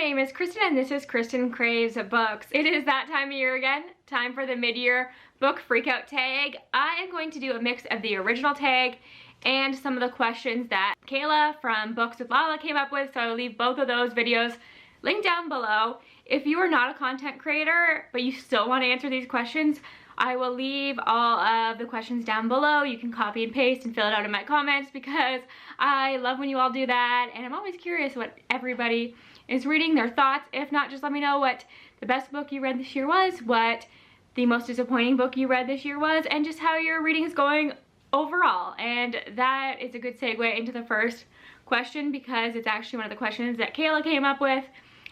name is Kristen and this is Kristen Craves Books. It is that time of year again, time for the mid-year book freakout tag. I am going to do a mix of the original tag and some of the questions that Kayla from Books with Lala came up with, so I will leave both of those videos linked down below. If you are not a content creator but you still want to answer these questions, I will leave all of the questions down below. You can copy and paste and fill it out in my comments because I love when you all do that, and I'm always curious what everybody is reading, their thoughts. If not, just let me know what the best book you read this year was, what the most disappointing book you read this year was, and just how your reading is going overall. And that is a good segue into the first question because it's actually one of the questions that Kayla came up with.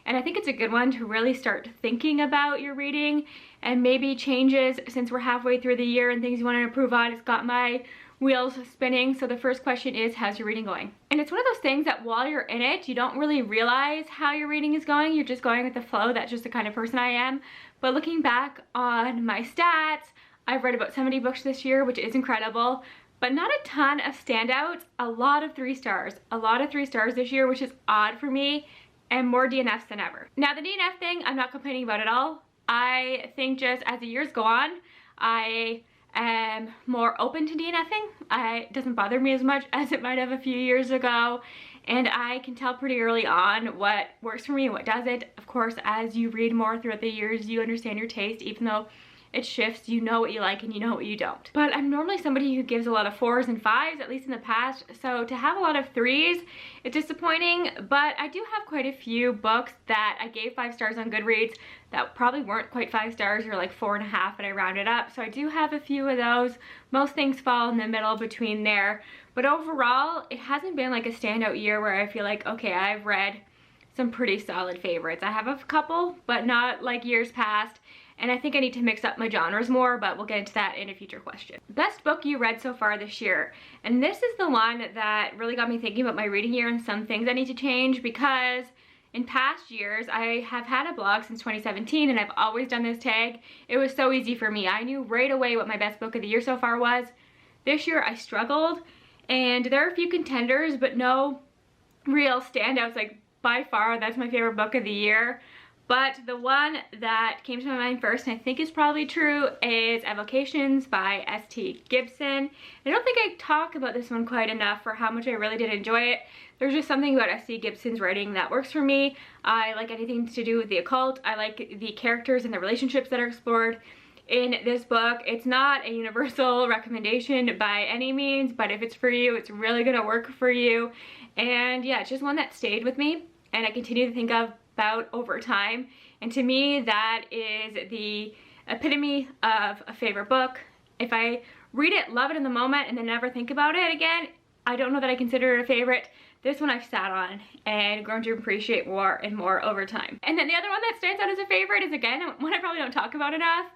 And I think it's a good one to really start thinking about your reading and maybe changes since we're halfway through the year and things you want to improve on. It's got my wheels spinning. So the first question is, how's your reading going? And it's one of those things that while you're in it, you don't really realize how your reading is going. You're just going with the flow. That's just the kind of person I am. But looking back on my stats, I've read about 70 books this year, which is incredible, but not a ton of standouts. A lot of 3 stars. A lot of 3 stars this year, which is odd for me, and more DNFs than ever. Now the DNF thing, I'm not complaining about at all. I think just as the years go on, I am more open to DNFing. It doesn't bother me as much as it might have a few years ago, and I can tell pretty early on what works for me and what doesn't. Of course, as you read more throughout the years, you understand your taste, even though it shifts. You know what you like and you know what you don't. But I'm normally somebody who gives a lot of 4s and 5s, at least in the past, so to have a lot of 3s, it's disappointing. But I do have quite a few books that I gave 5 stars on Goodreads that probably weren't quite 5 stars, or like 4.5, and I rounded up. So I do have a few of those. Most things fall in the middle between there. But overall, it hasn't been like a standout year where I feel like, okay, I've read some pretty solid favorites. I have a couple, but not like years past. And I think I need to mix up my genres more, but we'll get into that in a future question. Best book you read so far this year. And this is the one that really got me thinking about my reading year and some things I need to change, because in past years, I have had a blog since 2017 and I've always done this tag. It was so easy for me. I knew right away what my best book of the year so far was. This year I struggled, and there are a few contenders, but no real standouts. Like by far, that's my favorite book of the year. But the one that came to my mind first, and I think is probably true, is Evocations by S.T. Gibson. I don't think I talk about this one quite enough for how much I really did enjoy it. There's just something about S.T. Gibson's writing that works for me. I like anything to do with the occult. I like the characters and the relationships that are explored in this book. It's not a universal recommendation by any means, but if it's for you, it's really gonna work for you. And yeah, it's just one that stayed with me and I continue to think about over time, and to me that is the epitome of a favorite book. If I read it, love it in the moment, and then never think about it again, I don't know that I consider it a favorite. This one I've sat on and grown to appreciate more and more over time. And then the other one that stands out as a favorite is, again, one I probably don't talk about enough,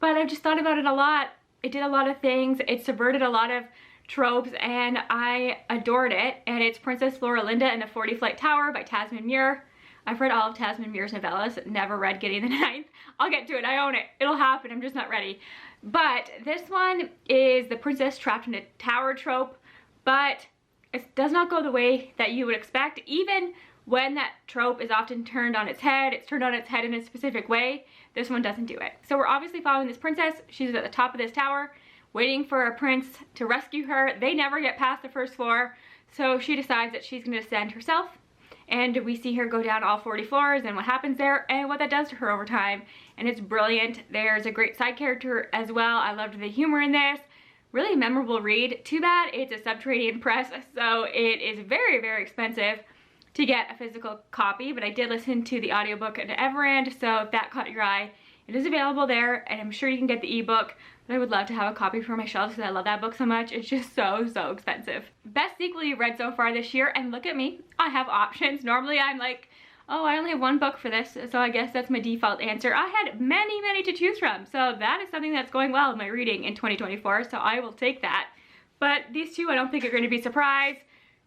but I've just thought about it a lot. It did a lot of things, it subverted a lot of tropes, and I adored it. And it's Princess Florinda and the 40 Flight Tower by Tasman Muir. I've read all of Tasman Muir's novellas, never read Gideon the Ninth. I'll get to it, I own it. It'll happen, I'm just not ready. But this one is the princess trapped in a tower trope, but it does not go the way that you would expect. Even when that trope is often turned on its head, it's turned on its head in a specific way, this one doesn't do it. So we're obviously following this princess. She's at the top of this tower, waiting for a prince to rescue her. They never get past the first floor, so she decides that she's gonna descend herself. And we see her go down all 40 floors and what happens there and what that does to her over time. And it's brilliant. There's a great side character as well. I loved the humor in this. Really memorable read. Too bad it's a subterranean press, so it is very, very expensive to get a physical copy, but I did listen to the audiobook at Everand, so if that caught your eye, it is available there, and I'm sure you can get the ebook, but I would love to have a copy for my shelves because I love that book so much. It's just so, so expensive. Best sequel you read so far this year, and look at me, I have options. Normally I'm like, oh, I only have one book for this, so I guess that's my default answer. I had many, many to choose from, so that is something that's going well in my reading in 2024, so I will take that. But these two I don't think are going to be surprised.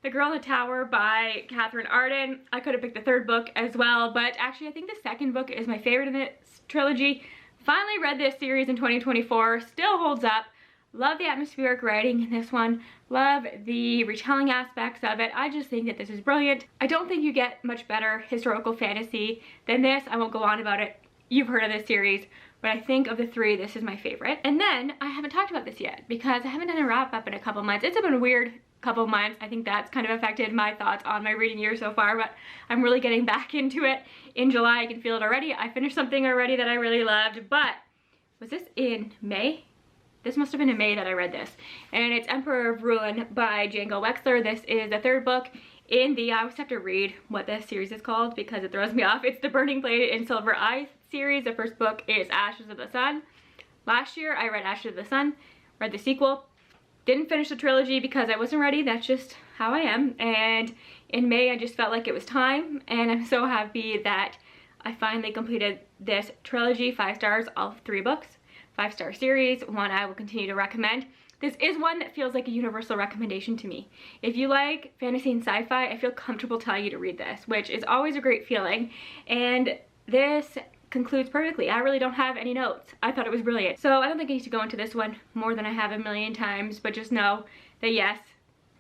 The Girl in the Tower by Catherine Arden. I could have picked the third book as well, but actually I think the second book is my favorite in this trilogy. Finally read this series in 2024, still holds up, Love the atmospheric writing in this one. Love the retelling aspects of it. I just think that this is brilliant. I don't think you get much better historical fantasy than this. I won't go on about it. You've heard of this series, but I think of the three, this is my favorite. And then I haven't talked about this yet because I haven't done a wrap up in a couple months. It's been a weird couple months. I think that's kind of affected my thoughts on my reading year so far, but I'm really getting back into it in July. I can feel it already. I finished something already that I really loved, but was this in May? This must have been in May that I read this. And it's Emperor of Ruin by Django Wexler. This is the third book in the, I always have to read what this series is called because it throws me off. It's the Burning Blade and Silver Eye series. The first book is Ashes of the Sun. Last year I read Ashes of the Sun, read the sequel. Didn't finish the trilogy because I wasn't ready. That's just how I am. And in May I just felt like it was time, and I'm so happy that I finally completed this trilogy. 5 stars, all 3 books. 5-star series, one I will continue to recommend. This is one that feels like a universal recommendation to me. If you like fantasy and sci-fi, I feel comfortable telling you to read this, which is always a great feeling. And this concludes perfectly. I really don't have any notes. I thought it was brilliant. So I don't think I need to go into this one more than I have a million times, but just know that yes,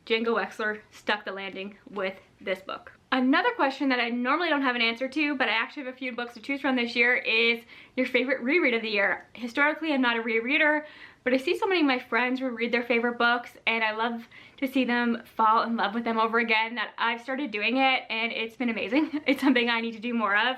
Django Wexler stuck the landing with this book. Another question that I normally don't have an answer to, but I actually have a few books to choose from this year, is your favorite reread of the year. Historically, I'm not a rereader, but I see so many of my friends reread their favorite books, and I love to see them fall in love with them over again, that I've started doing it, and it's been amazing. It's something I need to do more of.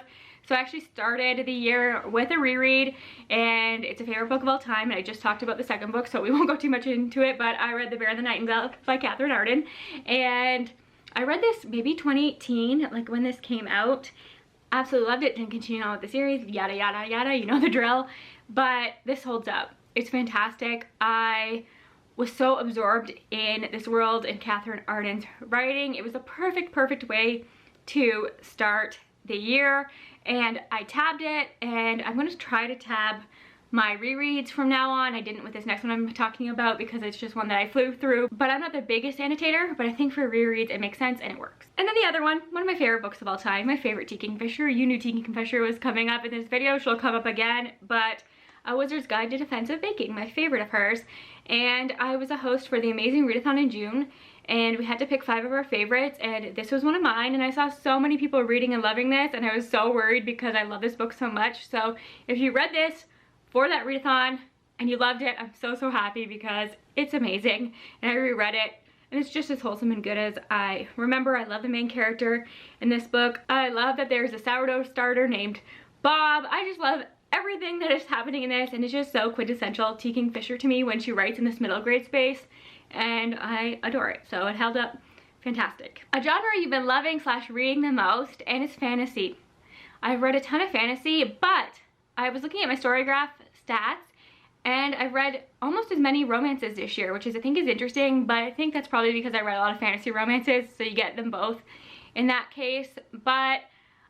So I actually started the year with a reread, and it's a favorite book of all time, and I just talked about the second book, so we won't go too much into it, but I read The Bear and the Nightingale by Catherine Arden, and I read this maybe 2018, like when this came out. Absolutely loved it, and continue on with the series, yada yada yada, you know the drill. But this holds up. It's fantastic. I was so absorbed in this world and Catherine Arden's writing. It was the perfect way to start the year, and I tabbed it, and I'm going to try to tab my rereads from now on. I didn't with this next one I'm talking about because it's just one that I flew through, but I'm not the biggest annotator, but I think for rereads it makes sense and it works. And then the other one of my favorite books of all time, my favorite Tea Kingfisher. You knew Tea Kingfisher was coming up in this video. She'll come up again, but A Wizard's Guide to Defensive Baking, my favorite of hers. And I was a host for the Amazing Readathon in June, and we had to pick 5 of our favorites, and this was one of mine, and I saw so many people reading and loving this, and I was so worried because I love this book so much. So if you read this for that readathon and you loved it, I'm so happy because it's amazing, and I reread it and it's just as wholesome and good as I remember. I love the main character in this book. I love that there's a sourdough starter named Bob. I just love everything that is happening in this, and it's just so quintessential Tea Kingfisher to me when she writes in this middle grade space, and I adore it. So it held up fantastic. A genre you've been loving / reading the most, and it's fantasy. I've read a ton of fantasy, but I was looking at my Storygraph stats, and I've read almost as many romances this year, which I think is interesting, but I think that's probably because I read a lot of fantasy romances, so you get them both in that case. But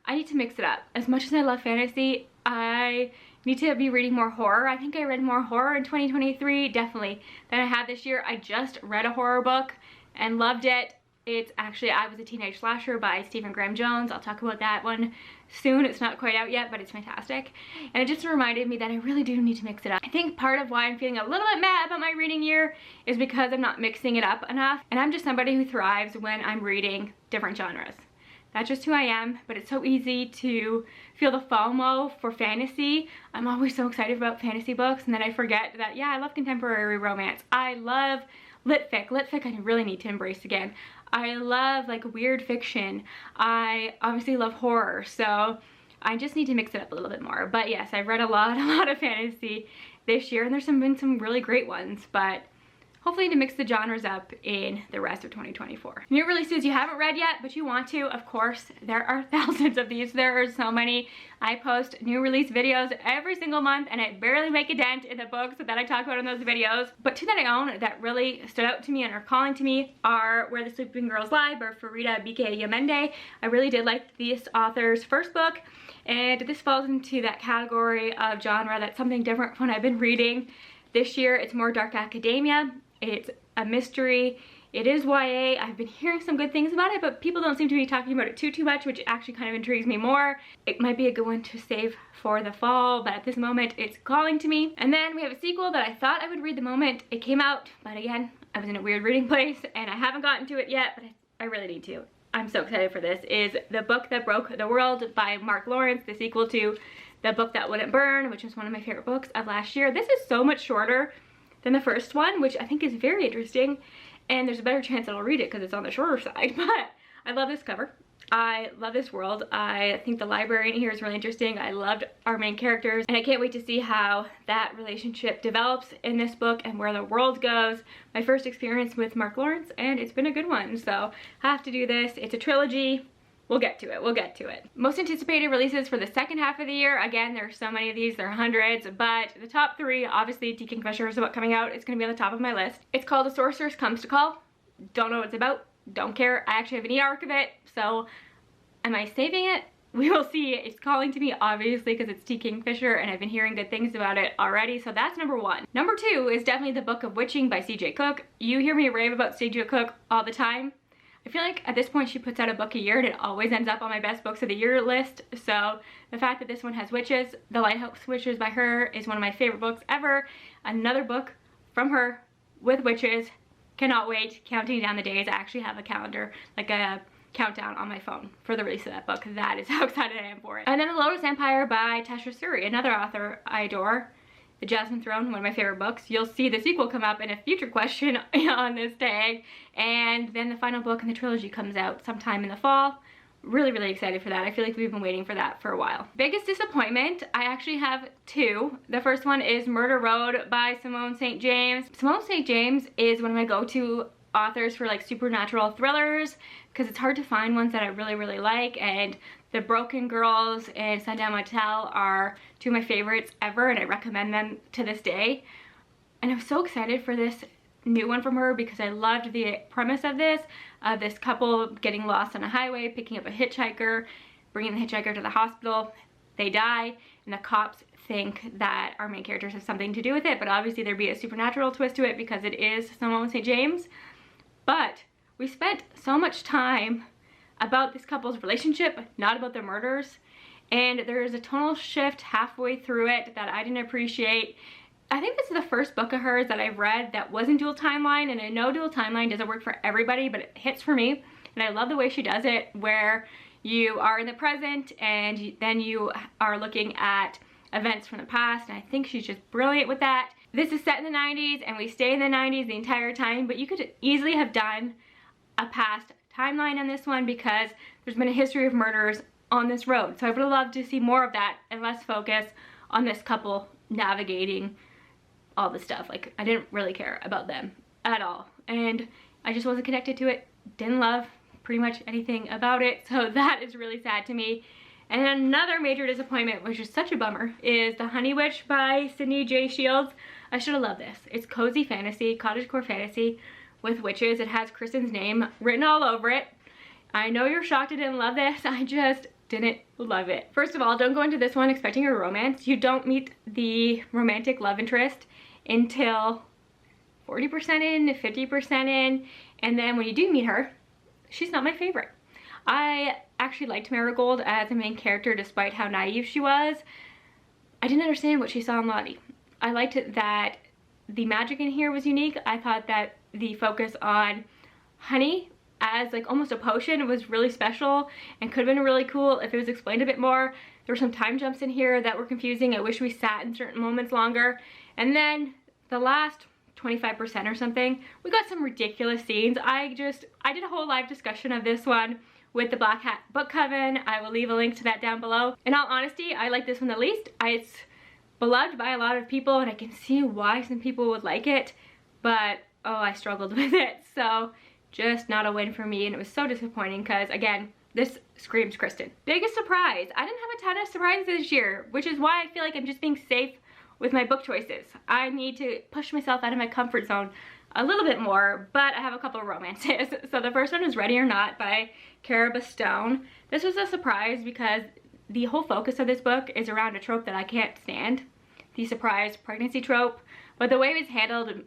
I need to mix it up. As much as I love fantasy, I need to be reading more horror. I think I read more horror in 2023, definitely, than I had this year. I just read a horror book and loved it. It's actually I Was a Teenage Slasher by Stephen Graham Jones. I'll talk about that one soon. It's not quite out yet, but it's fantastic. And it just reminded me that I really do need to mix it up. I think part of why I'm feeling a little bit mad about my reading year is because I'm not mixing it up enough. And I'm just somebody who thrives when I'm reading different genres. That's just who I am, but it's so easy to feel the FOMO for fantasy. I'm always so excited about fantasy books, and then I forget that, yeah, I love contemporary romance. I love lit fic. Lit fic I really need to embrace again. I love like weird fiction. I obviously love horror, so I just need to mix it up a little bit more. But yes, I've read a lot of fantasy this year, and there's been some really great ones, but hopefully to mix the genres up in the rest of 2024. New releases you haven't read yet, but you want to, of course, there are thousands of these. There are so many. I post new release videos every single month, and I barely make a dent in the books that I talk about in those videos. But 2 that I own that really stood out to me and are calling to me are Where the Sleeping Girls Lie by Farida B.K. Yamende. I really did like this author's first book, and this falls into that category of genre that's something different from what I've been reading this year. It's more dark academia. It's a mystery. It is YA. I've been hearing some good things about it, but people don't seem to be talking about it too much, which actually kind of intrigues me more. It might be a good one to save for the fall, but at this moment, it's calling to me. And then we have a sequel that I thought I would read the moment it came out, but again, I was in a weird reading place, and I haven't gotten to it yet, but I really need to. I'm so excited for this. Is The Book That Broke the World by Mark Lawrence, the sequel to The Book That Wouldn't Burn, which was one of my favorite books of last year. This is so much shorter than the first one, which I think is very interesting, and there's a better chance that I'll read it because it's on the shorter side. But I love this cover. I love this world. I think the library in here is really interesting. I loved our main characters, and I can't wait to see how that relationship develops in this book and where the world goes. My first experience with Mark Lawrence, and it's been a good one, so I have to do this. It's a trilogy. We'll get to it, we'll get to it. Most anticipated releases for the second half of the year. Again, there's so many of these, there are hundreds, but the top three, obviously Tea Kingfisher is about coming out. It's gonna be on the top of my list. It's called A Sorceress Comes to Call. Don't know what it's about, don't care. I actually have an e-arc of it, so am I saving it? We will see. It's calling to me, obviously, because it's Tea Kingfisher, and I've been hearing good things about it already, so that's number one. Number two is definitely The Book of Witching by C.J. Cook. You hear me rave about C.J. Cook all the time. I feel like at this point she puts out a book a year and it always ends up on my best books of the year list. So the fact that this one has witches, The Lighthouse Witches by her, is one of my favorite books ever. Another book from her with witches. Cannot wait. Counting down the days. I actually have a calendar, like a countdown on my phone for the release of that book. That is how excited I am for it. And then The Lotus Empire by Tasha Suri, another author I adore. The Jasmine Throne, one of my favorite books. You'll see the sequel come up in a future question on this tag. And then the final book in the trilogy comes out sometime in the fall. Really, really excited for that. I feel like we've been waiting for that for a while. Biggest disappointment, I actually have two. The first one is Murder Road by Simone St. James. Simone St. James is one of my go-to authors for like supernatural thrillers, because it's hard to find ones that I really, really like, and The Broken Girls and Sundown Motel are two of my favorites ever, and I recommend them to this day. And I'm so excited for this new one from her because I loved the premise of this couple getting lost on a highway, picking up a hitchhiker, bringing the hitchhiker to the hospital. They die, and the cops think that our main characters have something to do with it, but obviously there'd be a supernatural twist to it because it is Simone St. James. But we spent so much time about this couple's relationship, not about their murders, and there is a tonal shift halfway through it that I didn't appreciate. I think this is the first book of hers that I've read that wasn't dual timeline, and I know dual timeline doesn't work for everybody, but it hits for me, and I love the way she does it, where you are in the present and then you are looking at events from the past, and I think she's just brilliant with that. This is set in the 90s, and we stay in the 90s the entire time, but you could easily have done a past timeline on this one because there's been a history of murders on this road. So I would have loved to see more of that and less focus on this couple navigating all the stuff. Like, I didn't really care about them at all, and I just wasn't connected to it. Didn't love pretty much anything about it, so that is really sad to me. And then another major disappointment, which is such a bummer, is The Honey Witch by Sydney J. Shields. I should have loved this. It's cozy fantasy, cottagecore fantasy with witches. It has Kristen's name written all over it. I know you're shocked I didn't love this. I just didn't love it. First of all, don't go into this one expecting a romance. You don't meet the romantic love interest until 40% in, 50% in, and then when you do meet her, she's not my favorite. I actually liked Marigold as a main character despite how naive she was. I didn't understand what she saw in Lottie. I liked it that the magic in here was unique. I thought that the focus on honey as like almost a potion was really special and could have been really cool if it was explained a bit more. There were some time jumps in here that were confusing. I wish we sat in certain moments longer. And then the last 25% or something, we got some ridiculous scenes. I did a whole live discussion of this one with the Black Hat Book Coven. I will leave a link to that down below. In all honesty, I like this one the least. It's beloved by a lot of people, and I can see why some people would like it, but oh, I struggled with it. So just not a win for me, and it was so disappointing because, again, this screams Kristen. Biggest surprise. I didn't have a ton of surprises this year, which is why I feel like I'm just being safe with my book choices. I need to push myself out of my comfort zone a little bit more, but I have a couple of romances. So the first one is Ready or Not by Cara Bastone. This was a surprise because the whole focus of this book is around a trope that I can't stand, the surprise pregnancy trope, but the way it was handled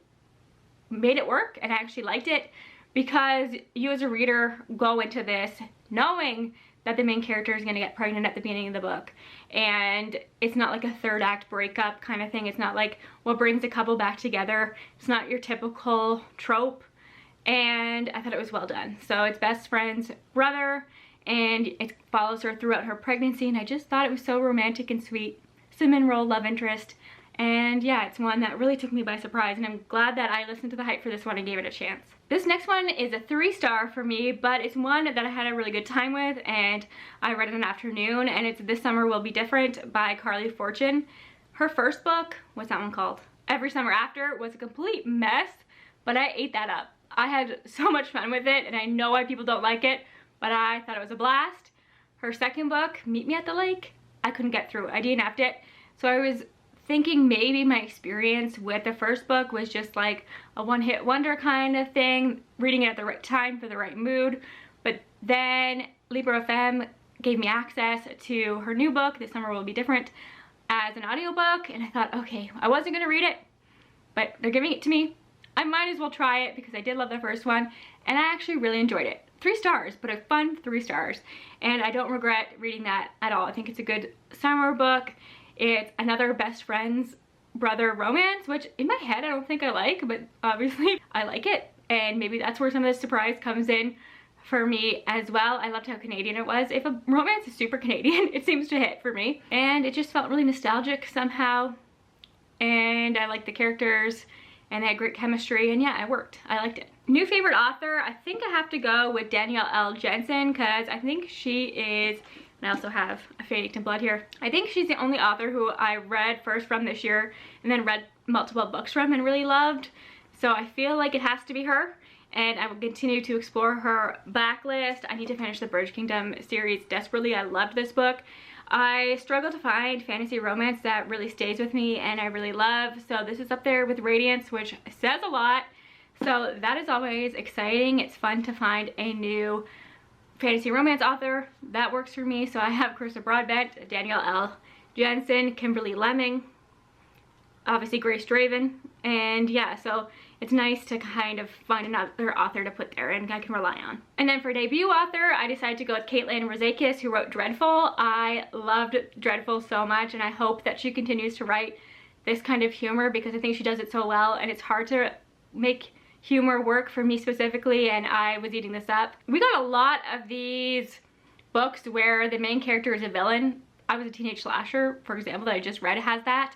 made it work, and I actually liked it. because you as a reader go into this knowing that the main character is going to get pregnant at the beginning of the book, and it's not like a third act breakup kind of thing. It's not like what brings a couple back together. It's not your typical trope, and I thought it was well done. So it's best friend's brother, and it follows her throughout her pregnancy, and I just thought it was so romantic and sweet. Cinnamon roll love interest, and yeah, it's one that really took me by surprise, and I'm glad that I listened to the hype for this one and gave it a chance. This next one is a 3-star for me, but it's one that I had a really good time with, and I read in an afternoon, and it's This Summer Will Be Different by Carly Fortune. Her first book, what's that one called? Every Summer After, was a complete mess, but I ate that up. I had so much fun with it, and I know why people don't like it, but I thought it was a blast. Her second book, Meet Me at the Lake, I couldn't get through. I DNF'd it, so I was thinking maybe my experience with the first book was just like a one-hit wonder kind of thing, reading it at the right time for the right mood. But then Libro FM gave me access to her new book, This Summer Will Be Different, as an audiobook, and I thought, okay, I wasn't gonna read it, but they're giving it to me. I might as well try it because I did love the first one, and I actually really enjoyed it. 3 stars, but a fun 3 stars, and I don't regret reading that at all. I think it's a good summer book. It's another best friend's brother romance, which in my head I don't think I like, but obviously I like it, and maybe that's where some of the surprise comes in for me as well. I loved how Canadian it was. If a romance is super Canadian, it seems to hit for me, and it just felt really nostalgic somehow, and I liked the characters, and they had great chemistry, and yeah, it worked. I liked it. New favorite author, I think I have to go with Danielle L. Jensen, because I think she is, and I also have a Fadington Blood here, I think she's the only author who I read first from this year and then read multiple books from and really loved. So I feel like it has to be her, and I will continue to explore her backlist. I need to finish the Bridge Kingdom series desperately. I loved this book. I struggle to find fantasy romance that really stays with me and I really love, so this is up there with Radiance, which says a lot. So that is always exciting. It's fun to find a new fantasy romance author that works for me. So I have Carissa Broadbent, Danielle L. Jensen, Kimberly Lemming, obviously Grace Draven, and yeah, so it's nice to kind of find another author to put there and I can rely on. And then for debut author, I decided to go with Caitlin Rozakis, who wrote Dreadful. I loved Dreadful so much, and I hope that she continues to write this kind of humor because I think she does it so well, and it's hard to make humor work for me specifically, and I was eating this up. We got a lot of these books where the main character is a villain. I Was a Teenage Slasher, for example, that I just read, has that,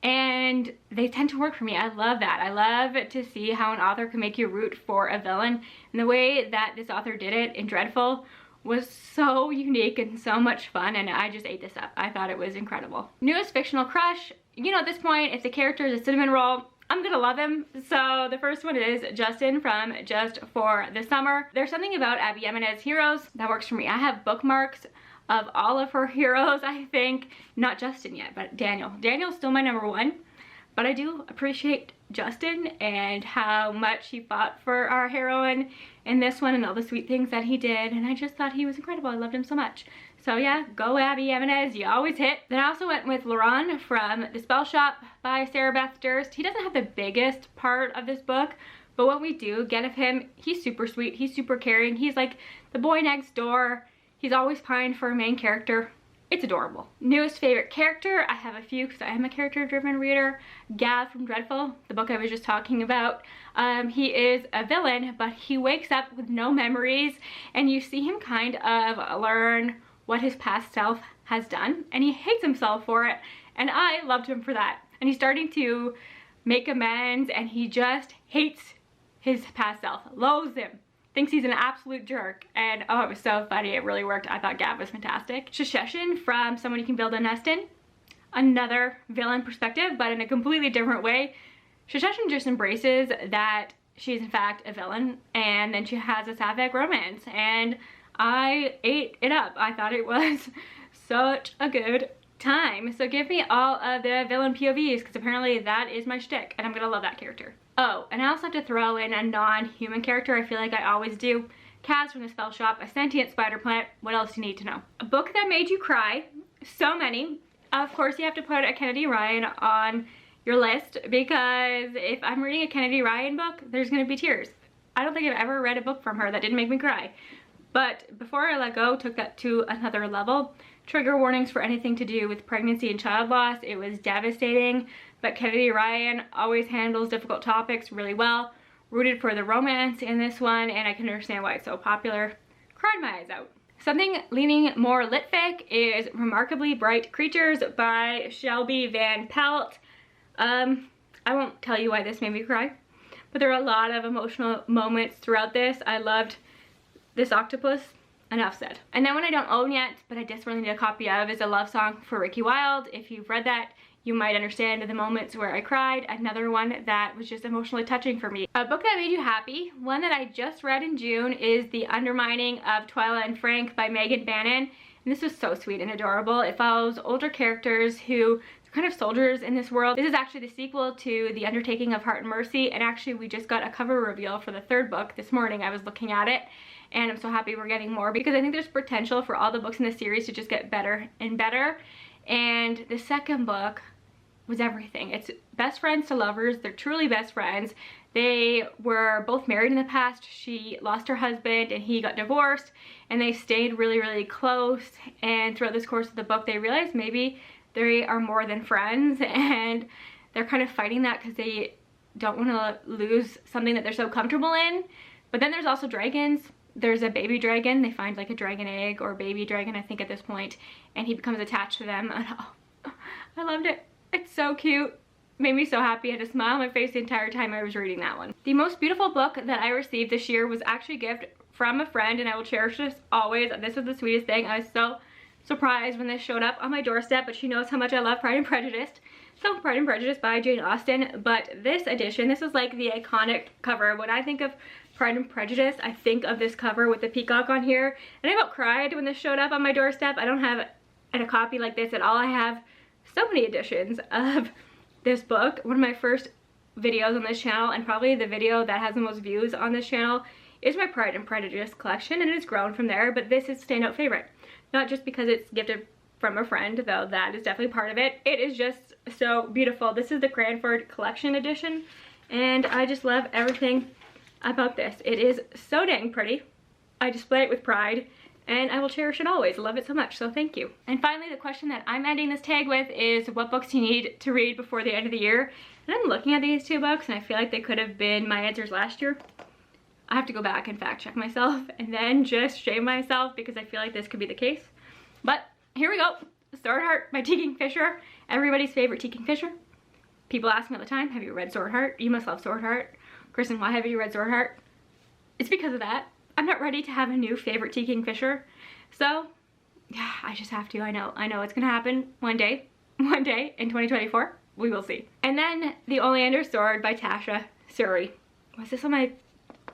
and they tend to work for me. I love that. I love to see how an author can make you root for a villain, and the way that this author did it in Dreadful was so unique and so much fun, and I just ate this up. I thought it was incredible. Newest fictional crush, you know, at this point, if the character is a cinnamon roll, I'm gonna love him. So the first one is Justin from Just for the Summer. There's something about Abby Jimenez's heroes that works for me. I have bookmarks of all of her heroes, I think. Not Justin yet, but Daniel. Daniel's still my number 1, but I do appreciate Justin and how much he fought for our heroine in this one and all the sweet things that he did, and I just thought he was incredible. I loved him so much. So yeah, go Abby Jimenez, you always hit. Then I also went with Laurent from The Spell Shop by Sarah Beth Durst. He doesn't have the biggest part of this book, but what we do get of him, he's super sweet, he's super caring, he's like the boy next door. He's always pined for a main character. It's adorable. Newest favorite character, I have a few because I am a character-driven reader. Gav from Dreadful, the book I was just talking about. He is a villain, but he wakes up with no memories, and you see him kind of learn what his past self has done, and he hates himself for it, and I loved him for that. And he's starting to make amends, and he just hates his past self, loathes him, thinks he's an absolute jerk, and oh, it was so funny. It really worked. I thought Gav was fantastic. Shasheshin from Someone You Can Build a Nest In, another villain perspective, but in a completely different way. Shasheshin just embraces that she's in fact a villain, and then she has a sapphic romance, and I ate it up. I thought it was such a good time. So give me all of the villain POVs, because apparently that is my shtick, and I'm gonna love that character. Oh, and I also have to throw in a non-human character. I feel like I always do. Kaz from The Spell Shop, a sentient spider plant. What else do you need to know? A book that made you cry. So many. Of course, you have to put a Kennedy Ryan on your list, because if I'm reading a Kennedy Ryan book, there's gonna be tears. I don't think I've ever read a book from her that didn't make me cry. But Before I Let Go took that to another level. Trigger warnings for anything to do with pregnancy and child loss. It was devastating, but Kennedy Ryan always handles difficult topics really well. Rooted for the romance in this one, and I can understand why it's so popular. Cried my eyes out. Something leaning more lit-fic is Remarkably Bright Creatures by Shelby Van Pelt. I won't tell you why this made me cry, but there are a lot of emotional moments throughout this. I loved this octopus. Enough said. And then one I don't own yet, but I desperately need a copy of, is A Love Song for Ricky Wilde. If you've read that, you might understand the moments where I cried. Another one that was just emotionally touching for me. A book that made you happy, one that I just read in June, is The Undermining of Twyla and Frank by Megan Bannon. And this was so sweet and adorable. It follows older characters who are kind of soldiers in this world. This is actually the sequel to The Undertaking of Heart and Mercy, and actually we just got a cover reveal for the third book this morning. I was looking at it, and I'm so happy we're getting more because I think there's potential for all the books in the series to just get better and better. And the second book was everything. It's best friends to lovers. They're truly best friends. They were both married in the past. She lost her husband and he got divorced, and they stayed really, really close. And throughout this course of the book, they realized maybe they are more than friends, and they're kind of fighting that because they don't want to lose something that they're so comfortable in. But then there's also dragons. There's a baby dragon. They find like a dragon egg or baby dragon, I think, at this point, and he becomes attached to them. And oh, I loved it. It's so cute. Made me so happy. I had a smile on my face the entire time I was reading that one. The most beautiful book that I received this year was actually a gift from a friend, and I will cherish this always. This was the sweetest thing. I was so surprised when this showed up on my doorstep, but she knows how much I love Pride and Prejudice. So Pride and Prejudice by Jane Austen, but this edition, this is like the iconic cover. When I think of Pride and Prejudice, I think of this cover with the peacock on here, and I about cried when this showed up on my doorstep. I don't have a copy like this at all. I have so many editions of this book. One of my first videos on this channel, and probably the video that has the most views on this channel, is my Pride and Prejudice collection, and it has grown from there, but this is standout favorite. Not just because it's gifted from a friend, though that is definitely part of it. It is just so beautiful. This is the Cranford Collection edition, and I just love everything about this. It is so dang pretty. I display it with pride, and I will cherish it always. I love it so much, so thank you. And finally, the question that I'm ending this tag with is what books do you need to read before the end of the year? And I'm looking at these two books, and I feel like they could have been my answers last year. I have to go back and fact check myself and then just shame myself because I feel like this could be the case. But here we go. Sword Heart by T. Kingfisher. Everybody's favorite T. Kingfisher. People ask me all the time, have you read Sword Heart? You must love Sword Heart. Kristen, why have you read Sword Heart? It's because of that. I'm not ready to have a new favorite T. Kingfisher. So, yeah, I just have to. I know it's gonna happen one day in 2024. We will see. And then The Oleander Sword by Tasha Suri. Was this on my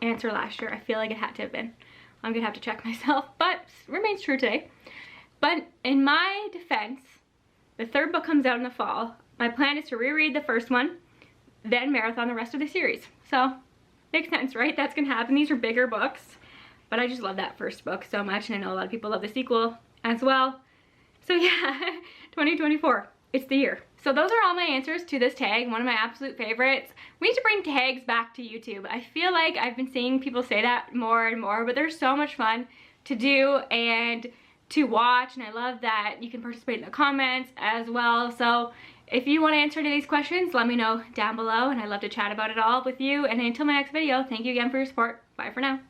answer last year? I feel like it had to have been. I'm gonna have to check myself, but remains true today. But in my defense, the third book comes out in the fall. My plan is to reread the first one, then marathon the rest of the series. So, makes sense, right? That's gonna happen. These are bigger books, but I just love that first book so much, and I know a lot of people love the sequel as well. So yeah, 2024, it's the year. So those are all my answers to this tag, one of my absolute favorites. We need to bring tags back to YouTube. I feel like I've been seeing people say that more and more, but they're so much fun to do and to watch, and I love that you can participate in the comments as well. So if you want to answer any of these questions, let me know down below, and I'd love to chat about it all with you. And until my next video, thank you again for your support. Bye for now.